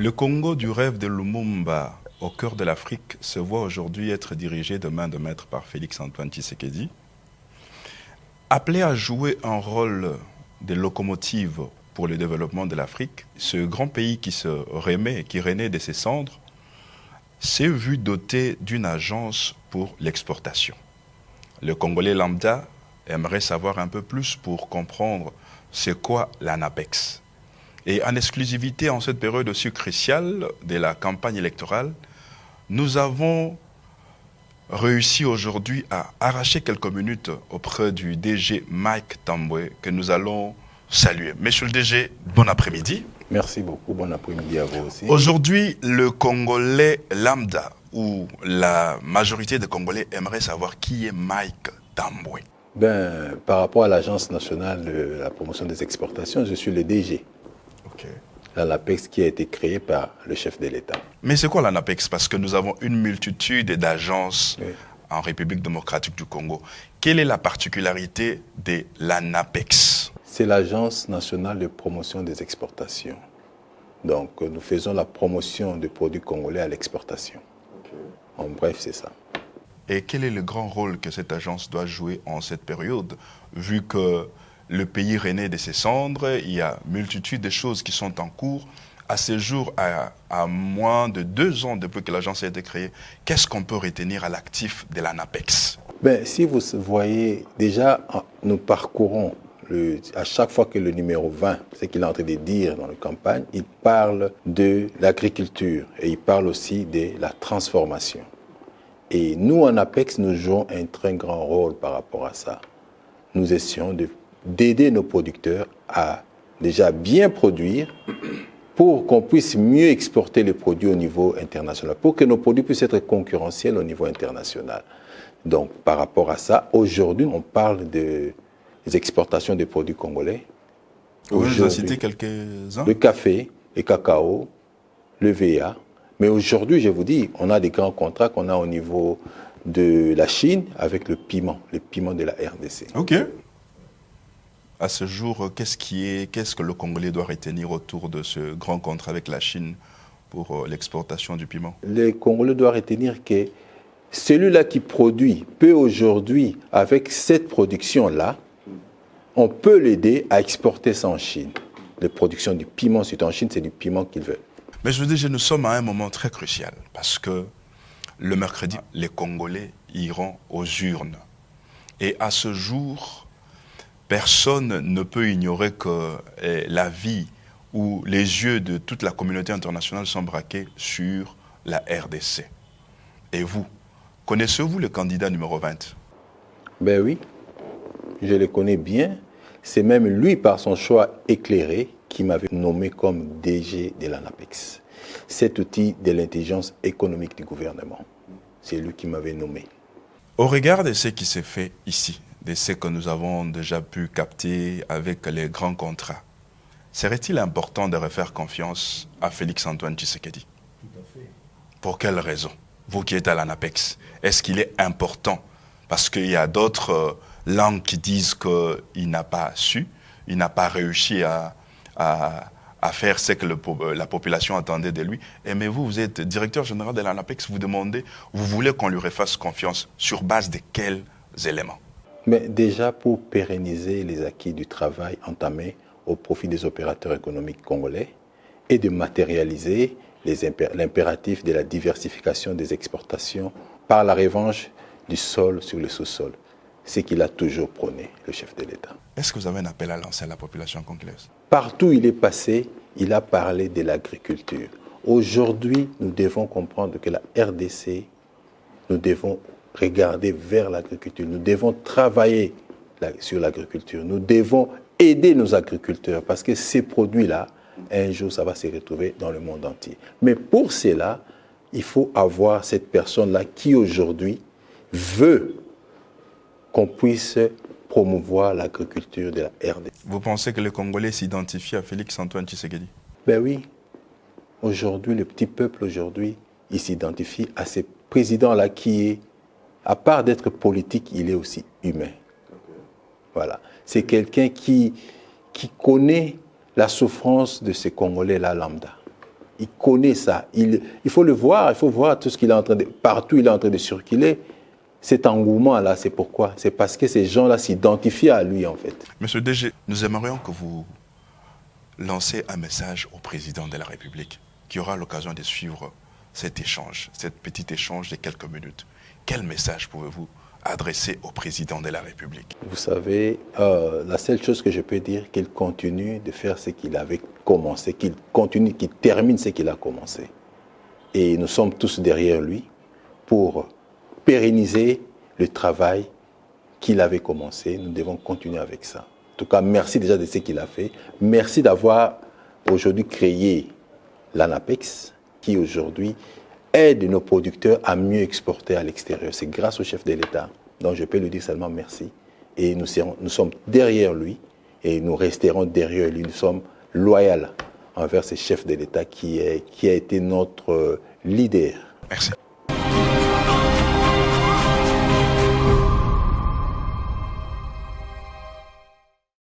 Le Congo du rêve de Lumumba, au cœur de l'Afrique, se voit aujourd'hui être dirigé de main de maître par Félix-Antoine Tshisekedi. Appelé à jouer un rôle de locomotive pour le développement de l'Afrique, ce grand pays qui se remet, qui renaît de ses cendres, s'est vu doté d'une agence pour l'exportation. Le Congolais lambda aimerait savoir un peu plus pour comprendre c'est quoi l'ANAPEX. Et en exclusivité en cette période aussi cruciale de la campagne électorale, nous avons réussi aujourd'hui à arracher quelques minutes auprès du DG Mike Tambwe que nous allons saluer. Monsieur le DG, bon après-midi. Merci beaucoup, bon après-midi à vous aussi. Aujourd'hui, le Congolais lambda ou la majorité des Congolais aimerait savoir qui est Mike Tambwe. Par rapport à l'Agence nationale de la promotion des exportations, je suis le DG. L'ANAPEX qui a été créée par le chef de l'État. Mais c'est quoi l'ANAPEX? Parce que nous avons une multitude d'agences en République démocratique du Congo. Quelle est la particularité de l'ANAPEX? C'est l'Agence nationale de promotion des exportations. Donc nous faisons la promotion des produits congolais à l'exportation. En bref, c'est ça. Et quel est le grand rôle que cette agence doit jouer en cette période, vu que le pays renaît de ses cendres, il y a multitude de choses qui sont en cours. À ce jour, à moins de 2 ans depuis que l'agence a été créée, qu'est-ce qu'on peut retenir à l'actif de l'ANAPEX? Si vous voyez, déjà, nous parcourons, à chaque fois que le numéro 20, ce qu'il est en train de dire dans la campagne, il parle de l'agriculture et il parle aussi de la transformation. Et nous, en APEX, nous jouons un très grand rôle par rapport à ça. Nous essayons d'aider nos producteurs à déjà bien produire pour qu'on puisse mieux exporter les produits au niveau international, pour que nos produits puissent être concurrentiels au niveau international. Donc, par rapport à ça, aujourd'hui, on parle des exportations des produits congolais. Vous nous avez cité quelques-uns. Le café, le cacao, le VA. Mais aujourd'hui, je vous dis, on a des grands contrats qu'on a au niveau de la Chine avec le piment de la RDC. OK. À ce jour, qu'est-ce que le Congolais doit retenir autour de ce grand contrat avec la Chine pour l'exportation du piment? Le Congolais doit retenir que celui-là qui produit peut aujourd'hui, avec cette production-là, on peut l'aider à exporter ça en Chine. La production du piment, c'est en Chine, c'est du piment qu'ils veulent. Mais je veux dire, nous sommes à un moment très crucial parce que le mercredi, les Congolais iront aux urnes. Et à ce jour, personne ne peut ignorer que la vie ou les yeux de toute la communauté internationale sont braqués sur la RDC. Et vous, connaissez-vous le candidat numéro 20? Ben oui, je le connais bien. C'est même lui, par son choix éclairé, qui m'avait nommé comme DG de l'ANAPEX. Cet outil de l'intelligence économique du gouvernement. C'est lui qui m'avait nommé. Au regard de ce qui s'est fait ici, de ce que nous avons déjà pu capter avec les grands contrats, serait-il important de refaire confiance à Félix-Antoine Tshisekedi? Tout à fait. Pour quelle raison? Vous qui êtes à l'ANAPEX, est-ce qu'il est important? Parce qu'il y a d'autres langues qui disent qu'il n'a pas su, il n'a pas réussi à faire ce que la population attendait de lui. Mais vous êtes directeur général de l'ANAPEX, vous voulez qu'on lui refasse confiance sur base de quels éléments? Mais déjà pour pérenniser les acquis du travail entamé au profit des opérateurs économiques congolais et de matérialiser l'impératif de la diversification des exportations par la revanche du sol sur le sous-sol. C'est qu'il a toujours prôné, le chef de l'État. Est-ce que vous avez un appel à lancer à la population congolaise? Partout où il est passé, il a parlé de l'agriculture. Aujourd'hui, nous devons comprendre que la RDC, nous devons regarder vers l'agriculture. Nous devons travailler sur l'agriculture. Nous devons aider nos agriculteurs parce que ces produits-là, un jour, ça va se retrouver dans le monde entier. Mais pour cela, il faut avoir cette personne-là qui aujourd'hui veut qu'on puisse promouvoir l'agriculture de la RDC. Vous pensez que les Congolais s'identifient à Félix-Antoine Tshisekedi? Ben oui. Aujourd'hui, le petit peuple, aujourd'hui, il s'identifie à ce président-là qui est, à part d'être politique, il est aussi humain. Voilà. C'est quelqu'un qui connaît la souffrance de ces Congolais-là lambda. Il connaît ça. Il faut le voir, il faut voir tout ce qu'il est en train de... Partout, il est en train de circuler. Cet engouement-là, c'est pourquoi? C'est parce que ces gens-là s'identifient à lui, en fait. Monsieur DG, nous aimerions que vous lancez un message au président de la République qui aura l'occasion de suivre cet échange, cet petit échange de quelques minutes. Quel message pouvez-vous adresser au président de la République? Vous savez, la seule chose que je peux dire, qu'il continue de faire ce qu'il avait commencé, qu'il continue, qu'il termine ce qu'il a commencé. Et nous sommes tous derrière lui pour pérenniser le travail qu'il avait commencé. Nous devons continuer avec ça. En tout cas, merci déjà de ce qu'il a fait. Merci d'avoir aujourd'hui créé l'ANAPEX, qui aujourd'hui aide nos producteurs à mieux exporter à l'extérieur. C'est grâce au chef de l'État. Donc je peux lui dire seulement merci. Et nous sommes derrière lui et nous resterons derrière lui. Nous sommes loyaux envers ce chef de l'État qui a été notre leader. Merci.